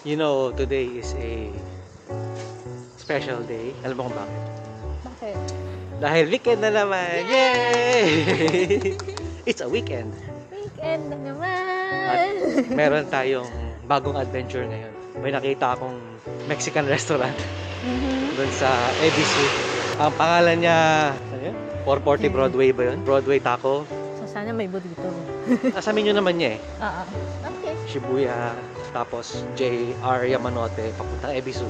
You know, today is a special day. Alam mo kung bakit? Bakit? Dahil weekend na naman! Yay! It's a weekend. Weekend na At naman! meron tayong bagong adventure ngayon. May nakita akong Mexican restaurant doon sa Ebisu. Ang pangalan niya, ano yun? 440 Broadway ba yun? Broadway Taco. So sana may burrito. Nasa menu naman niya eh. Oo. Okay. Shibuya, tapos JR Yamanote, papuntang Ebisu.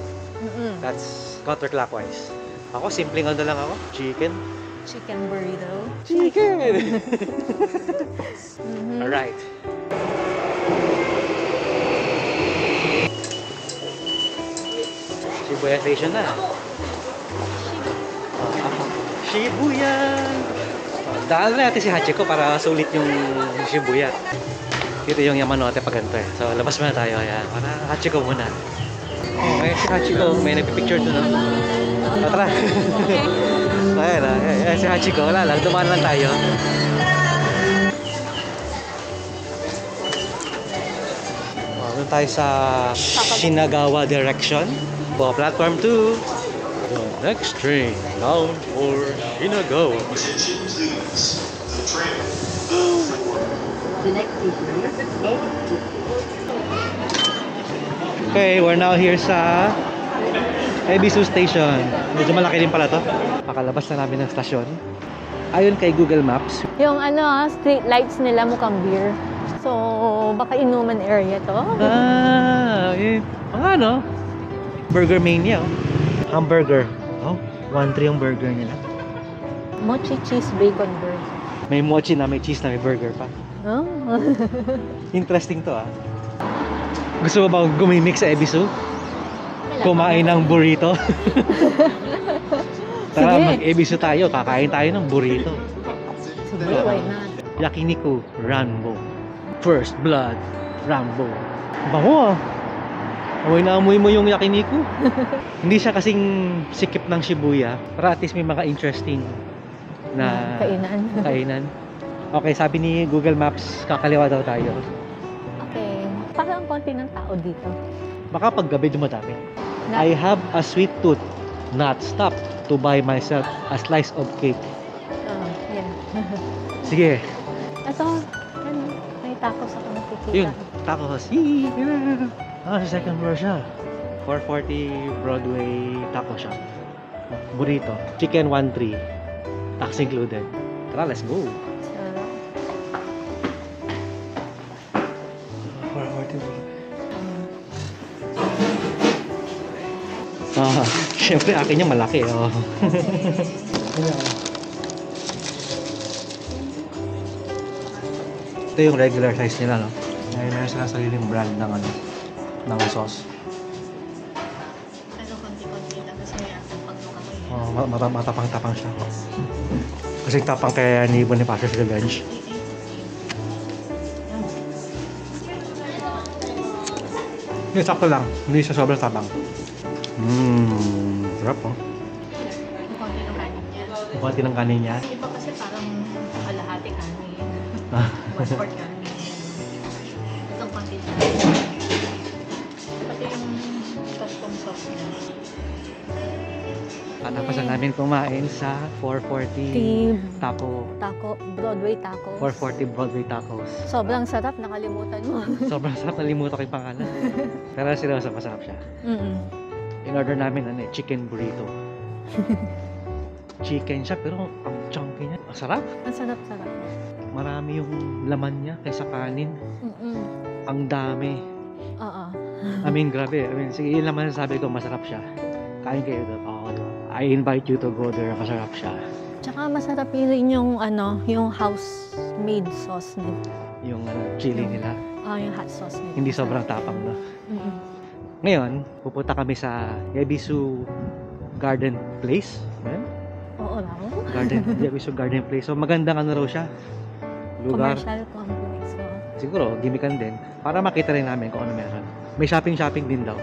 That's counterclockwise. Ako, simpleng ano lang ako. Chicken. Chicken burrito. Chicken! Alright. Shibuya Station na. Shibuya! Daan na natin si Hachiko para sulit yung Shibuya. Dito yung Yamanote pag ganito eh. So, labas muna tayo. Ayan. Para Hachiko muna. Okay, si Hachiko. May nagpipicture doon. No? Tara. Ayan, ayan, si Hachiko. Wala lang. Dumaan lang tayo. Doon tayo sa Shinagawa direction. Platform 2. The next train bound for Shinagawa. Okay, we're now here sa Ebisu Station. Medyo malaki din pala to. Pakalabas na namin ng stasyon. Ayon kay Google Maps. Yung street lights nila mukhang beer. So, baka inuman area to. Mga ano? Burger Mania. Hamburger. Oh, 1-3 yung burger nila. Mochi cheese bacon burger. May mochi na, may cheese na, may burger pa. Oh. Interesting to ah. Gusto mo ba gumimik sa Ebisu? Kumain ng burrito? Tara, mag-Ebisu tayo. Kakain tayo ng burrito. Sige, why not? Yakiniku Rambo. First Blood Rambo. Bango ah. Amoy na amoy mo yung yakiniku. Hindi siya kasing sikip ng Shibuya. Pero at least may mga interesting na kainan. Okay, sabi ni Google Maps, kakaliwa daw tayo. Okay. Parang konti ng tao dito. Baka paggabi dumadami. I have a sweet tooth. Not stop to buy myself a slice of cake. Yeah. Sige. Ito, may tacos ako nakikita. Yun, tacos. Sa second floor siya. 440 Broadway Taco Shop. Burrito. Chicken 1-3. Tax included. Tara, let's go. Siyempre akin yung malaki. Oh. Ito yung regular size nila, no? Meron sila sariling brand ng ng sauce. Ano, konti-konti lang kasi pag Matapang-tapang siya. Kasi tapang kaya ni Bonifacio sa lunch. Yung sakto lang, hindi siya sobrang tapang. Sarap oh. Konti ng kanin niya. Konti ng kanin niya. Iba kasi parang kalahati kanin. One-fourth kanin. Itong konti lang. Pati yung custom sauce niya. Tapos na namin kumain sa 440 Taco. Broadway Tacos. 440 Broadway Tacos. Sobrang sarap, nakalimutan mo. Sobrang sarap, nalimutan ko yung pangalan. Pero seryoso, masarap siya. In-order namin chicken burrito. Chicken siya, pero ang chunky niya. Ang sarap. Ang sarap-sarap. Marami yung laman niya kaysa kanin. Ang dami. Oo. I mean, grabe. Sige, yun naman sabi ko, masarap siya. Kain kayo doon. I invite you to go there. Masarap siya. Tsaka masarap rin yung yung house-made sauce nila. Yung chili nila. Yung hot sauce nila. Hindi sobrang tapang, no? Ngayon, pupunta kami sa Ebisu Garden Place. Ayan. Oo lang. Ebisu Garden Place. So, magandang raw siya. Lugar. Commercial complex. So. Siguro, gimikan din. Para makita rin namin kung ano meron. May shopping din daw.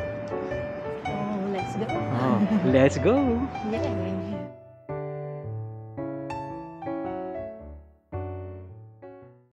Let's go. Let's go! Yes.